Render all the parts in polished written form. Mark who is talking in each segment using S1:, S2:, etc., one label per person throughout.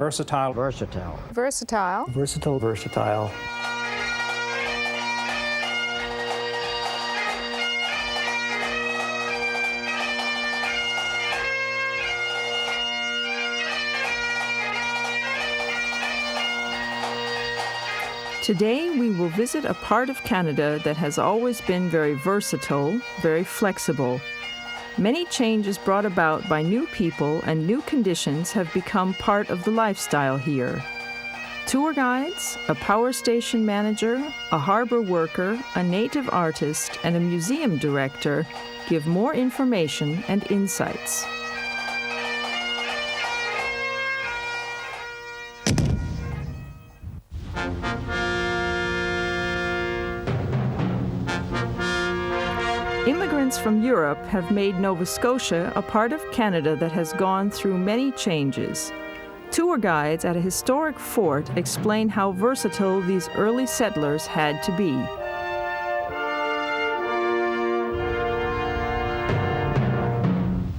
S1: Versatile.
S2: Versatile.
S3: Versatile.
S1: Versatile. Versatile.
S4: Today, we will visit a part of Canada that has always been very versatile, very flexible. Many changes brought about by new people and new conditions have become part of the lifestyle here. Tour guides, a power station manager, a harbor worker, a native artist, and a museum director give more information and insights. Immigrants from Europe have made Nova Scotia a part of Canada that has gone through many changes. Tour guides at a historic fort explain how versatile these early settlers had to be.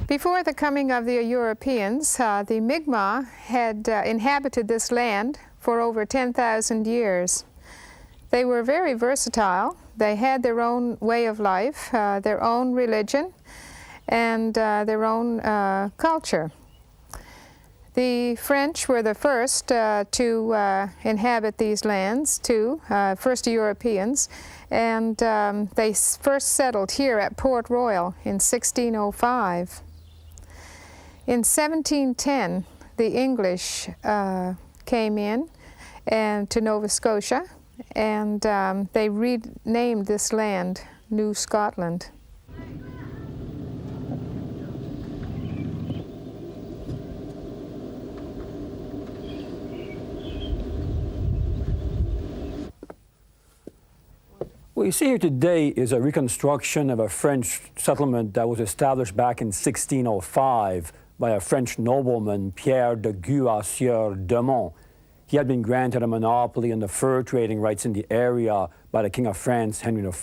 S3: Before the coming of the Europeans, the Mi'kmaq had inhabited this land for over 10,000 years. They were very versatile. They had their own way of life, their own religion, and their own culture. The French were the first to inhabit these lands, too, first Europeans, and they first settled here at Port Royal in 1605. In 1710, the English came in to Nova Scotia, and they renamed this land New Scotland.
S1: What you see here today is a reconstruction of a French settlement that was established back in 1605 by a French nobleman, Pierre de Guassieur de Mont. He had been granted a monopoly on the fur trading rights in the area by the King of France, Henry IV.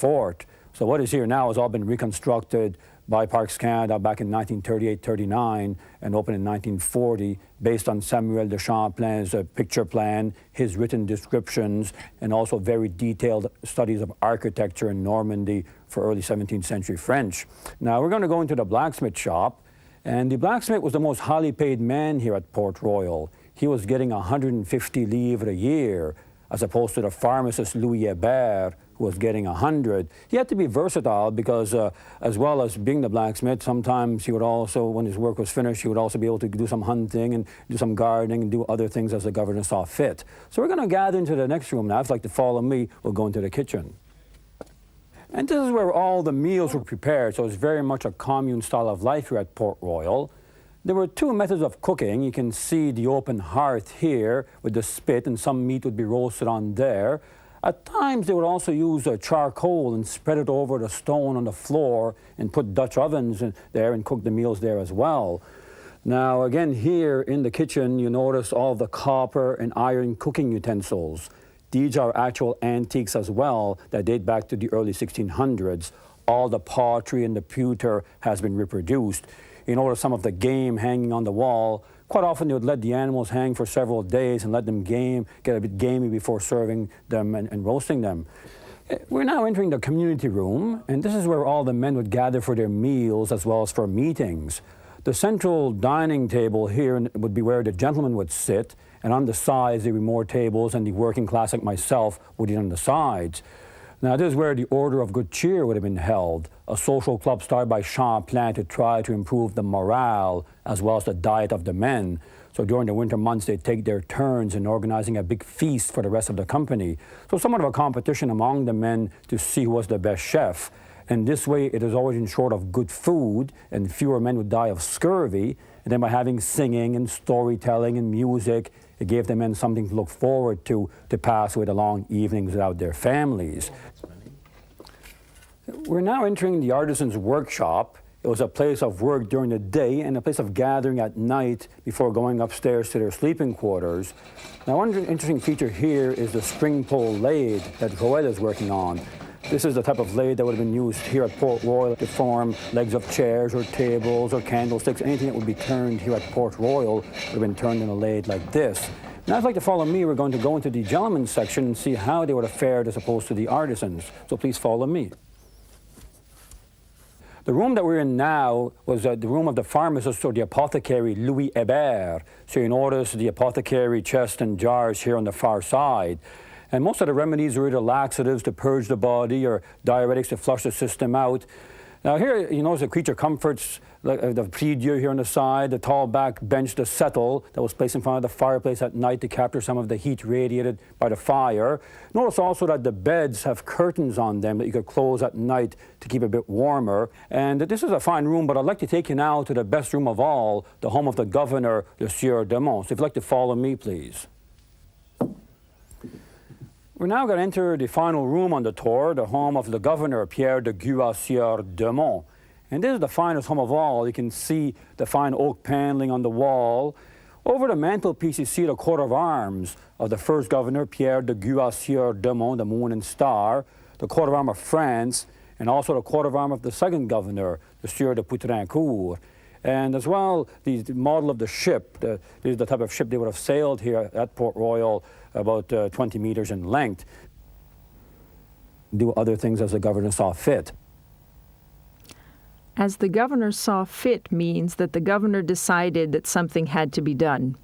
S1: So what is here now has all been reconstructed by Parks Canada back in 1938-39 and opened in 1940 based on Samuel de Champlain's picture plan, his written descriptions, and also very detailed studies of architecture in Normandy for early 17th century French. Now we're going to go into the blacksmith shop, and the blacksmith was the most highly paid man here at Port Royal. He was getting 150 livres a year, as opposed to the pharmacist Louis Hébert, who was getting 100. He had to be versatile because as well as being the blacksmith, sometimes he would also, when his work was finished, he would also be able to do some hunting and do some gardening and do other things as the governor saw fit. So we're going to gather into the next room now. If you'd like to follow me, we'll go into the kitchen. And this is where all the meals were prepared, so it's very much a commune style of life here at Port Royal. There were two methods of cooking. You can see the open hearth here with the spit, and some meat would be roasted on there. At times, they would also use charcoal and spread it over the stone on the floor and put Dutch ovens in there and cook the meals there as well. Now, again, here in the kitchen, you notice all the copper and iron cooking utensils. These are actual antiques as well that date back to the early 1600s. All the pottery and the pewter has been reproduced. You notice some of the game hanging on the wall. Quite often they would let the animals hang for several days and let them get a bit gamey before serving them and roasting them. We're now entering the community room, and this is where all the men would gather for their meals as well as for meetings. The central dining table here would be where the gentlemen would sit, and on the sides there would be more tables, and the working class like myself would eat on the sides. Now, this is where the Order of Good Cheer would have been held, a social club started by Champlain to try to improve the morale as well as the diet of the men. So during the winter months, they'd take their turns in organizing a big feast for the rest of the company. So somewhat of a competition among the men to see who was the best chef. And this way, it is always in short of good food, and fewer men would die of scurvy. And then by having singing and storytelling and music, it gave the men something to look forward to pass away the long evenings without their families. We're now entering the artisan's workshop. It was a place of work during the day and a place of gathering at night before going upstairs to their sleeping quarters. Now, one interesting feature here is the spring pole lathe that Joël is working on. This is the type of lathe that would have been used here at Port Royal to form legs of chairs or tables or candlesticks. Anything that would be turned here at Port Royal would have been turned in a lathe like this. Now, if you'd like to follow me, we're going to go into the gentlemen's section and see how they would have fared as opposed to the artisans. So please follow me. The room that we're in now was the room of the pharmacist or the apothecary Louis Hébert. So you notice the apothecary chest and jars here on the far side. And most of the remedies are either laxatives to purge the body or diuretics to flush the system out. Now here, you notice the creature comforts, the prie-dieu here on the side, the tall back bench, the settle that was placed in front of the fireplace at night to capture some of the heat radiated by the fire. Notice also that the beds have curtains on them that you could close at night to keep it a bit warmer. And this is a fine room, but I'd like to take you now to the best room of all, the home of the governor, the Sieur de Mont. So if you'd like to follow me, please. We're now going to enter the final room on the tour, the home of the governor, Pierre de Sieur de Mont. And this is the finest home of all. You can see the fine oak paneling on the wall. Over the mantelpiece, you see the coat of arms of the first governor, Pierre de Sieur de Mont, the moon and star, the coat of arms of France, and also the coat of arms of the second governor, the Sieur de Poutrincourt. And as well, the model of the ship, this is the type of ship they would have sailed here at Port Royal, about 20 meters in length. Do other things as the governor saw fit.
S4: As the governor saw fit means that the governor decided that something had to be done.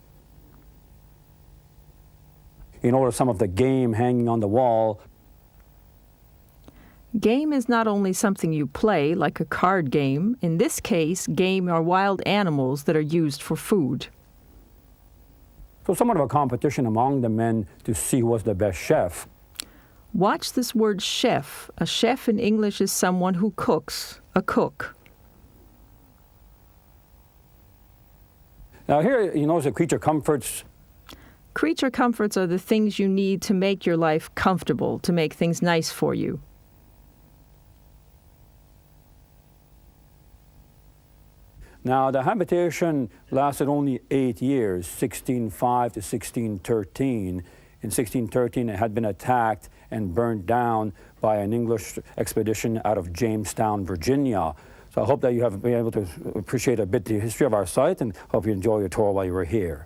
S1: You notice some of the game hanging on the wall.
S4: Game is not only something you play, like a card game. In this case, game are wild animals that are used for food.
S1: So somewhat of a competition among the men to see who was the best chef.
S4: Watch this word chef. A chef in English is someone who cooks, a cook.
S1: Now here, you notice the creature comforts.
S4: Creature comforts are the things you need to make your life comfortable, to make things nice for you.
S1: Now, the habitation lasted only 8 years, 1605 to 1613. In 1613, it had been attacked and burned down by an English expedition out of Jamestown, Virginia. So I hope that you have been able to appreciate a bit the history of our site, and hope you enjoy your tour while you were here.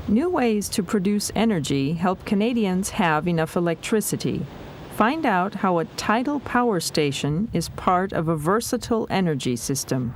S4: New ways to produce energy help Canadians have enough electricity. Find out how a tidal power station is part of a versatile energy system.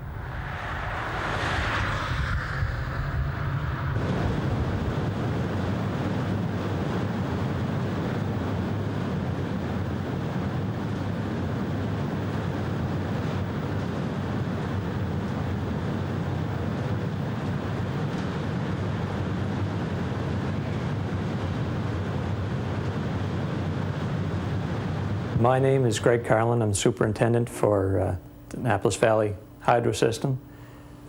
S2: My name is Greg Carlin. I'm superintendent for the Annapolis Valley Hydro System.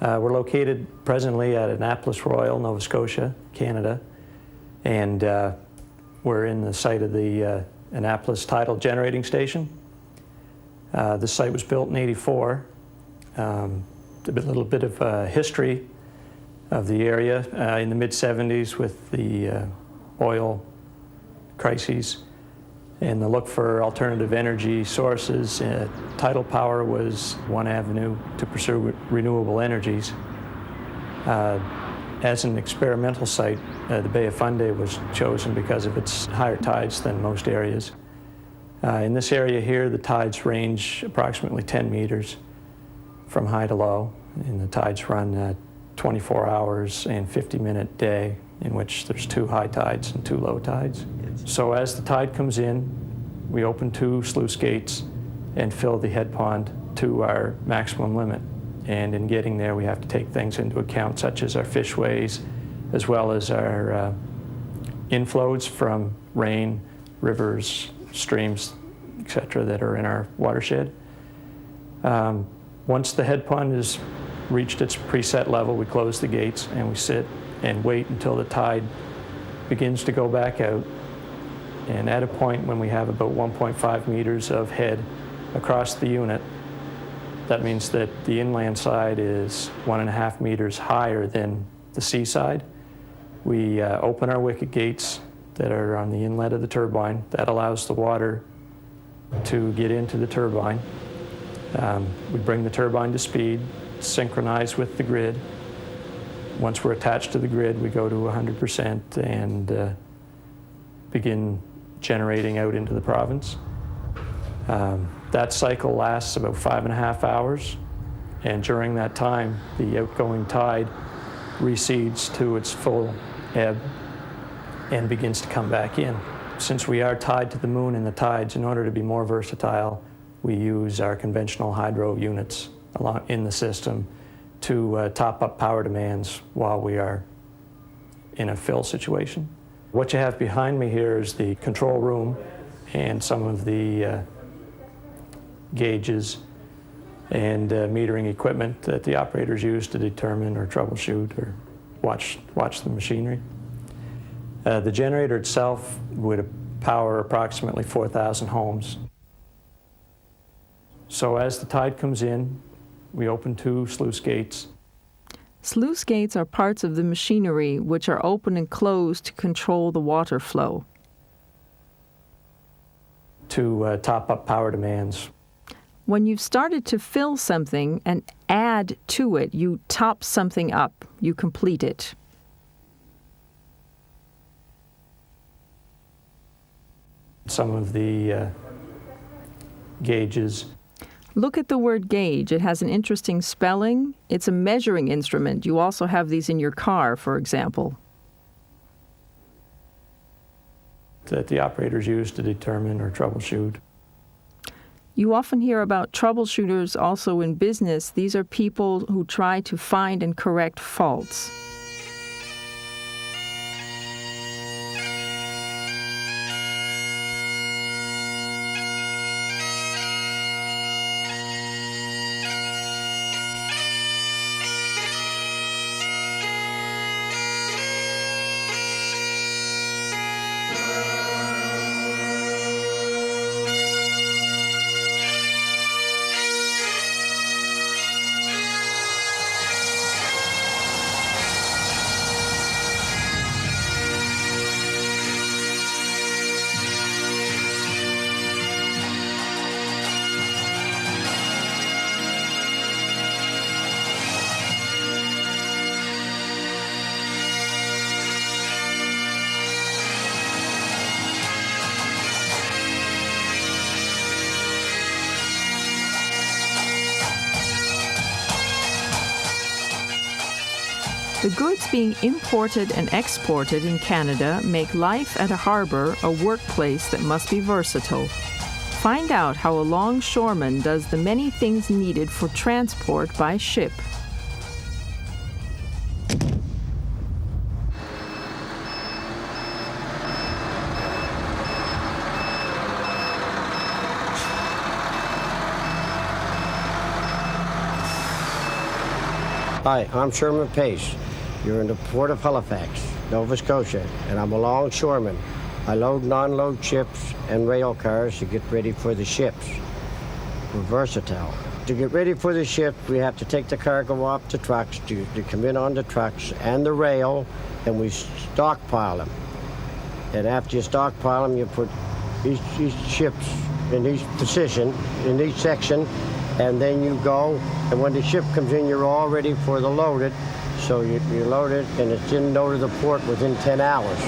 S2: We're located presently at Annapolis Royal, Nova Scotia, Canada, and we're in the site of the Annapolis Tidal Generating Station. This site was built in '84. A little bit of history of the area. In the mid-'70s with the oil crises and the look for alternative energy sources, tidal power was one avenue to pursue renewable energies. As an experimental site, the Bay of Fundy was chosen because of its higher tides than most areas. In this area here, the tides range approximately 10 meters from high to low, and the tides run 24 hours and 50-minute day, in which there's 2 high tides and 2 low tides. So as the tide comes in, we open 2 sluice gates and fill the head pond to our maximum limit. And in getting there, we have to take things into account, such as our fishways, as well as our inflows from rain, rivers, streams, etc., that are in our watershed. Once the head pond has reached its preset level, we close the gates and we sit and wait until the tide begins to go back out. And at a point when we have about 1.5 meters of head across the unit, that means that the inland side is 1.5 meters higher than the seaside. We open our wicket gates that are on the inlet of the turbine. That allows the water to get into the turbine. We bring the turbine to speed, synchronize with the grid. Once we're attached to the grid, we go to 100% and begin generating out into the province. That cycle lasts about 5.5 hours, and during that time, the outgoing tide recedes to its full ebb and begins to come back in. Since we are tied to the moon and the tides, in order to be more versatile, we use our conventional hydro units along in the system to top up power demands while we are in a fill situation. What you have behind me here is the control room and some of the gauges and metering equipment that the operators use to determine or troubleshoot or watch the machinery. The generator itself would power approximately 4,000 homes. So as the tide comes in, we open 2 sluice gates.
S4: Sluice gates are parts of the machinery which are open and closed to control the water flow.
S2: To top up power demands.
S4: When you've started to fill something and add to it, you top something up, you complete it.
S2: Some of the gauges.
S4: Look at the word gauge. It has an interesting spelling. It's a measuring instrument. You also have these in your car, for example.
S2: That the operators use to determine or troubleshoot.
S4: You often hear about troubleshooters also in business. These are people who try to find and correct faults. The goods being imported and exported in Canada make life at a harbor a workplace that must be versatile. Find out how a longshoreman does the many things needed for transport by ship.
S5: Hi, I'm Sherman Pace. You're in the Port of Halifax, Nova Scotia, and I'm a longshoreman. I load and unload ships and rail cars to get ready for the ships. We're versatile. To get ready for the ship, we have to take the cargo off the trucks, to come in on the trucks and the rail, and we stockpile them. And after you stockpile them, you put each ships in each position, in each section, and then you go, and when the ship comes in, you're all ready for the loaded. So you load it, and it's in and out of the port within 10 hours.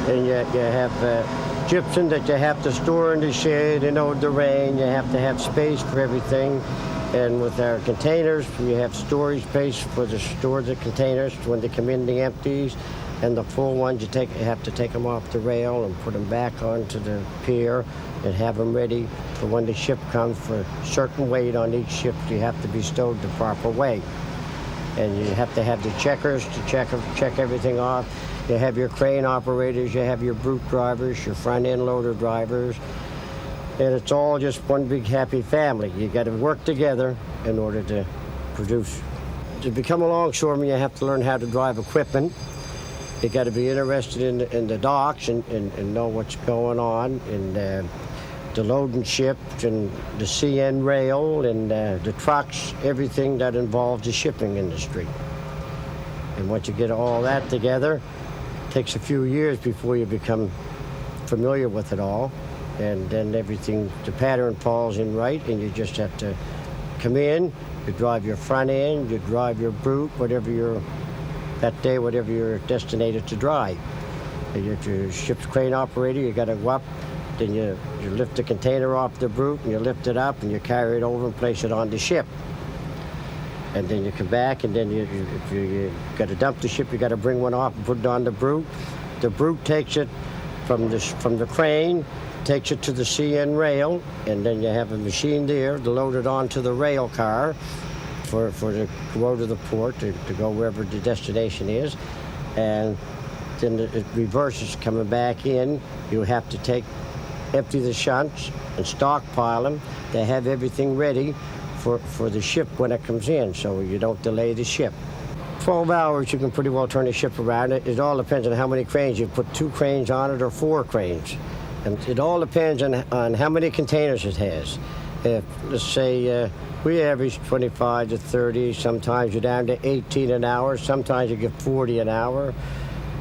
S5: And you have gypsum that you have to store in the shade, the rain. You have to have space for everything. And with our containers, we have storage space for the store the containers when they come in, the empties. And the full ones, you have to take them off the rail and put them back onto the pier and have them ready for when the ship comes. For a certain weight on each ship, you have to be stowed the proper way. And you have to have the checkers to check everything off. You have your crane operators, you have your brute drivers, your front-end loader drivers. And it's all just one big happy family. You got to work together in order to produce. To become a longshoreman, you have to learn how to drive equipment. You got to be interested in the docks and know what's going on, and the loading ships and the CN rail and the trucks, everything that involves the shipping industry. And once you get all that together, it takes a few years before you become familiar with it all. And then everything, the pattern falls in right, and you just have to come in, you drive your front end, you drive your brute, whatever you're destinated to drive. If you're a ship's crane operator, you got to go up, then you lift the container off the brute, and you lift it up, and you carry it over and place it on the ship. And then you come back, and then if you got to dump the ship, you got to bring one off and put it on the brute. The brute takes it from the crane, takes it to the CN rail, and then you have a machine there to load it onto the rail car for to go to the port, to go wherever the destination is. And then it reverses coming back in. You have to empty the shunts and stockpile them. They have everything ready for the ship when it comes in, so you don't delay the ship. 12 hours, you can pretty well turn the ship around. It all depends on how many cranes. You put 2 cranes on it or 4 cranes. And it all depends on how many containers it has. If, let's say, we average 25 to 30. Sometimes you're down to 18 an hour. Sometimes you get 40 an hour.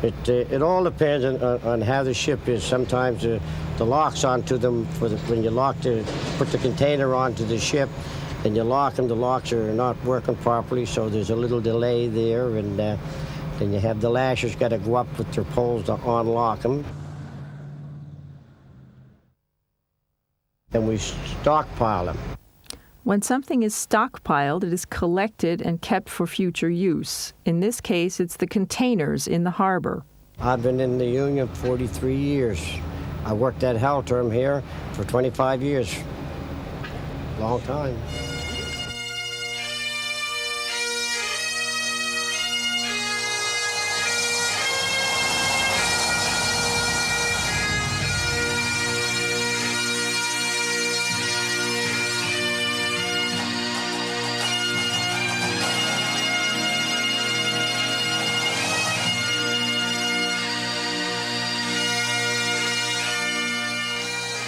S5: It all depends on how the ship is. Sometimes the locks onto them, when you put the container onto the ship, and you lock them, the locks are not working properly, so there's a little delay there, and then you have the lashers got to go up with their poles to unlock them. And we stockpile them.
S4: When something is stockpiled, it is collected and kept for future use. In this case, it's the containers in the harbor.
S5: I've been in the union 43 years. I worked at Halterm here for 25 years. Long time.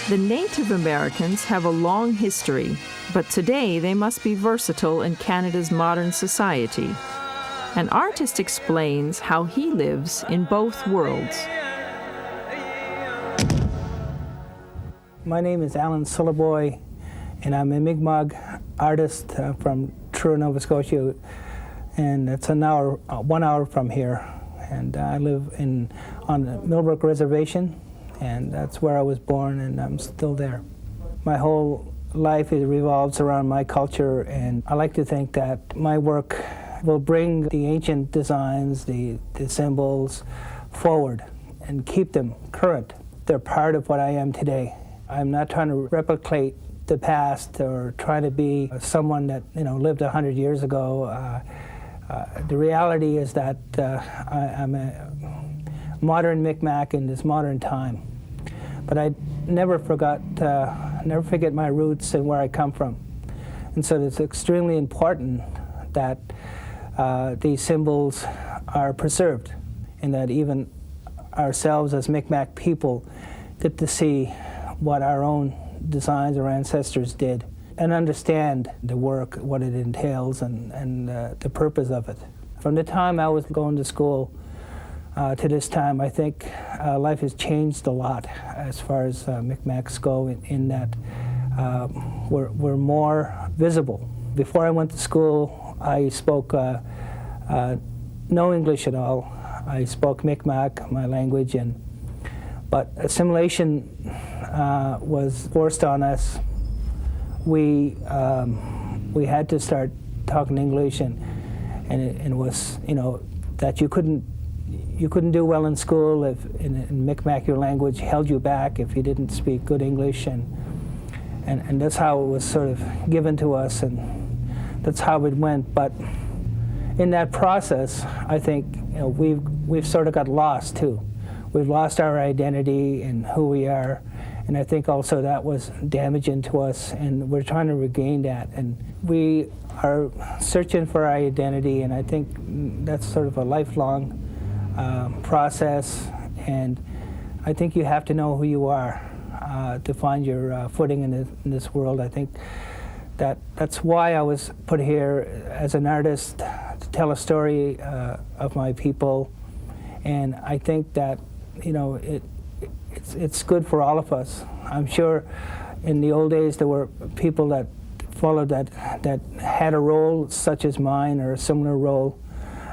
S4: The Native Americans have a long history, but today they must be versatile in Canada's modern society. An artist explains how he lives in both worlds.
S6: My name is Alan Sullaboy, and I'm a Mi'kmaq artist from Provinz Nova Scotia, and it's 1 hour from here. And I live on the Millbrook Reservation, and that's where I was born, and I'm still there. My whole life revolves around my culture, and I like to think that my work will bring the ancient designs, the symbols forward and keep them current. They're part of what I am today. I'm not trying to replicate the past or trying to be someone that lived 100 years ago. The reality is that I'm a modern Mi'kmaq in this modern time. But I never forget my roots and where I come from. And so it's extremely important that these symbols are preserved, and that even ourselves as Mi'kmaq people get to see what our own designs, our ancestors did, and understand the work, what it entails, and the purpose of it. From the time I was going to school to this time, I think life has changed a lot as far as Mi'kmaqs go, in that we're more visible. Before I went to school, I spoke no English at all. I spoke Mi'kmaq, my language, but assimilation was forced on us. We had to start talking English, and it was that you couldn't do well in school if in Mi'kmaq your language held you back if you didn't speak good English, and that's how it was sort of given to us, and that's how it went. But in that process, I think we've sort of got lost too. We've lost our identity and who we are, and I think also that was damaging to us, and we're trying to regain that. And we are searching for our identity, and I think that's sort of a lifelong process, and I think you have to know who you are to find your footing in this world. I think that's why I was put here as an artist, to tell a story of my people, and I think that, you know, it's good for all of us. I'm sure in the old days there were people that followed that had a role such as mine or a similar role,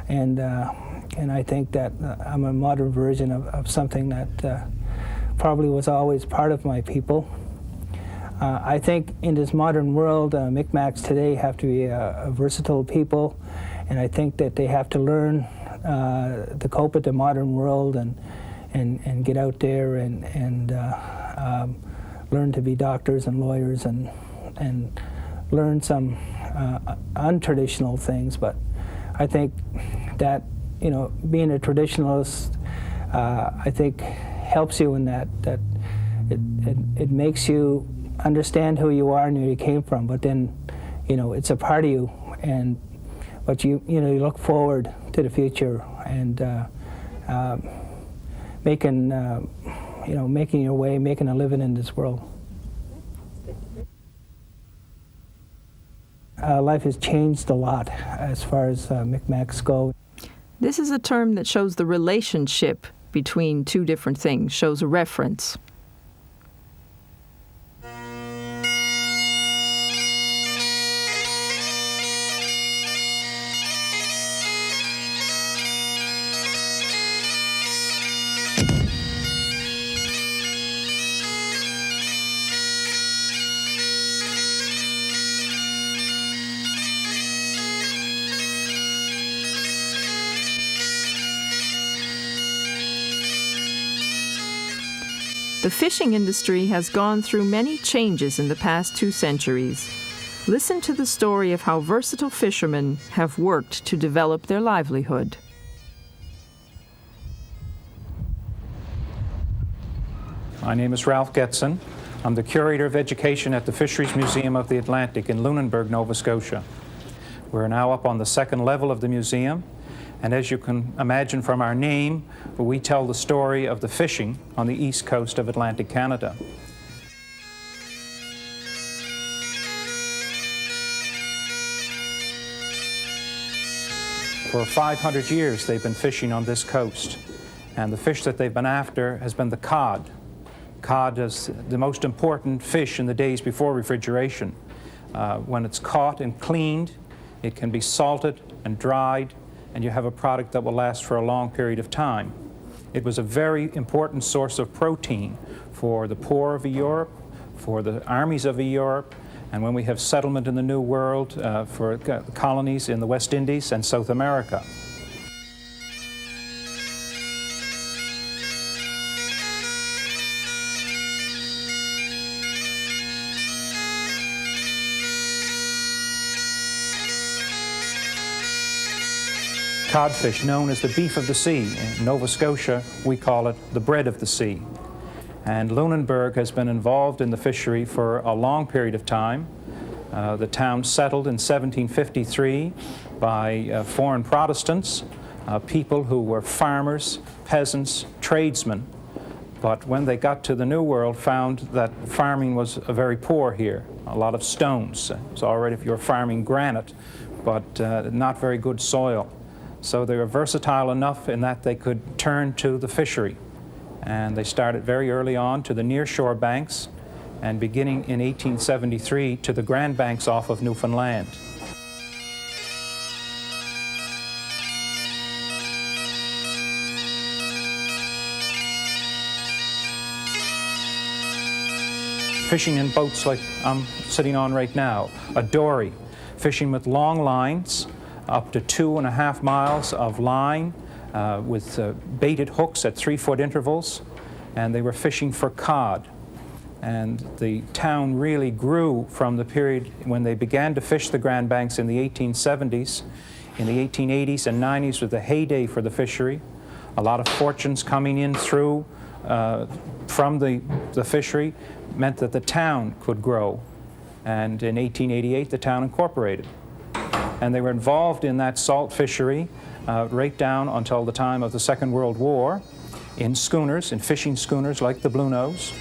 S6: and I think that I'm a modern version of something that probably was always part of my people. I think in this modern world, Mi'kmaqs today have to be a versatile people, and I think that they have to learn to cope with the modern world and get out there and learn to be doctors and lawyers and learn some untraditional things. But I think that, you know, being a traditionalist, I think helps you in that it makes you understand who you are and where you came from. But then, you know, it's a part of you, but you look forward to the future and making your way, making a living in this world. Life has changed a lot as far as Mi'kmaqs go.
S4: This is a term that shows the relationship between two different things, shows a reference. The fishing industry has gone through many changes in the past 2 centuries. Listen to the story of how versatile fishermen have worked to develop their livelihood.
S7: My name is Ralph Getson. I'm the Curator of Education at the Fisheries Museum of the Atlantic in Lunenburg, Nova Scotia. We're now up on the 2nd level of the museum, and as you can imagine from our name, we tell the story of the fishing on the east coast of Atlantic Canada. For 500 years they've been fishing on this coast, and the fish that they've been after has been the cod. Cod is the most important fish in the days before refrigeration. When it's caught and cleaned, it can be salted and dried, and you have a product that will last for a long period of time. It was a very important source of protein for the poor of Europe, for the armies of Europe, and when we have settlement in the New World, for colonies in the West Indies and South America. Codfish, known as the beef of the sea. In Nova Scotia, we call it the bread of the sea. And Lunenburg has been involved in the fishery for a long period of time. The town settled in 1753 by foreign Protestants, people who were farmers, peasants, tradesmen. But when they got to the New World, found that farming was very poor here. A lot of stones. It was all right if you were farming granite, but not very good soil. So they were versatile enough in that they could turn to the fishery. And they started very early on to the nearshore banks, and beginning in 1873 to the Grand Banks off of Newfoundland. Fishing in boats like I'm sitting on right now, a dory, fishing with long lines, up to 2.5 miles of line with baited hooks at 3-foot intervals, and they were fishing for cod. And the town really grew from the period when they began to fish the Grand Banks in the 1870s. In the 1880s and 90s was the heyday for the fishery. A lot of fortunes coming in through from the fishery meant that the town could grow. And in 1888, the town incorporated. And they were involved in that salt fishery right down until the time of the Second World War in schooners, in fishing schooners like the Blue Nose.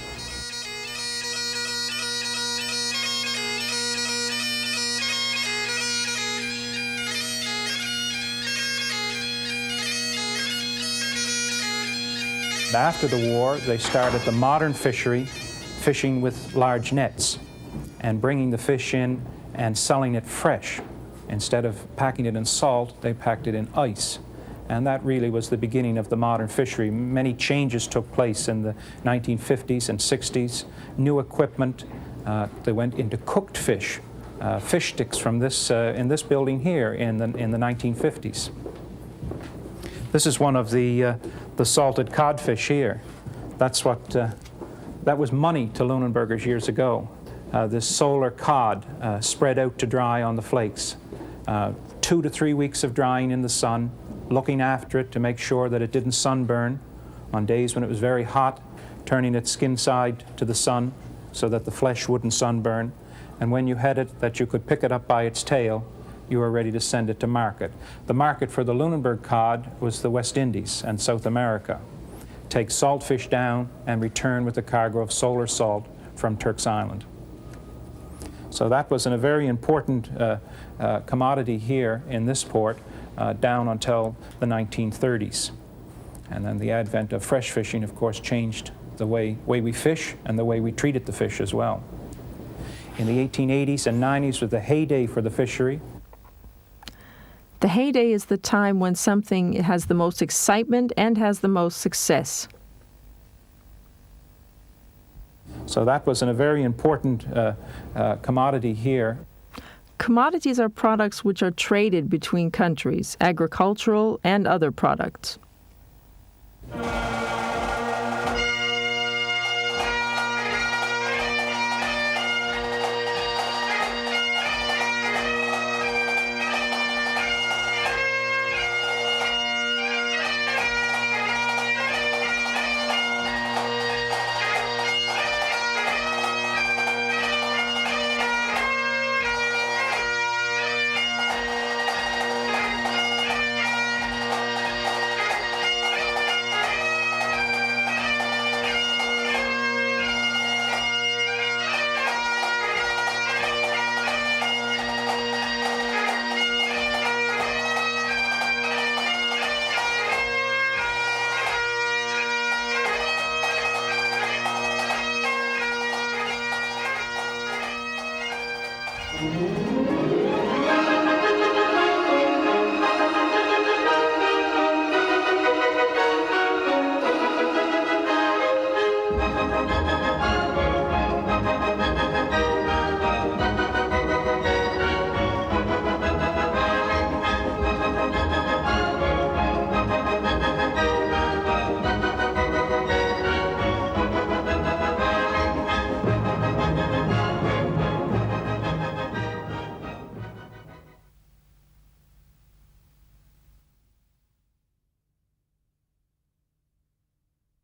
S7: After the war, they started the modern fishery, fishing with large nets and bringing the fish in and selling it fresh. Instead of packing it in salt, they packed it in ice. And that really was the beginning of the modern fishery. Many changes took place in the 1950s and 60s. New equipment, they went into cooked fish, fish sticks from this, in this building here in the 1950s. This is one of the salted codfish here. That's what, that was money to Lunenburgers years ago. This solar cod spread out to dry on the flakes. 2 to 3 weeks of drying in the sun, looking after it to make sure that it didn't sunburn on days when it was very hot, turning its skin side to the sun so that the flesh wouldn't sunburn. And when you had it, that you could pick it up by its tail, you were ready to send it to market. The market for the Lunenburg cod was the West Indies and South America. Take saltfish down and return with a cargo of solar salt from Turks Island. So that was a very important commodity here in this port down until the 1930s. And then the advent of fresh fishing, of course, changed the way we fish and the way we treated the fish as well. In the 1880s and 90s was the heyday for the fishery.
S4: The heyday is the time when something has the most excitement and has the most success.
S7: So that was a very important commodity here.
S4: Commodities are products which are traded between countries, agricultural and other products.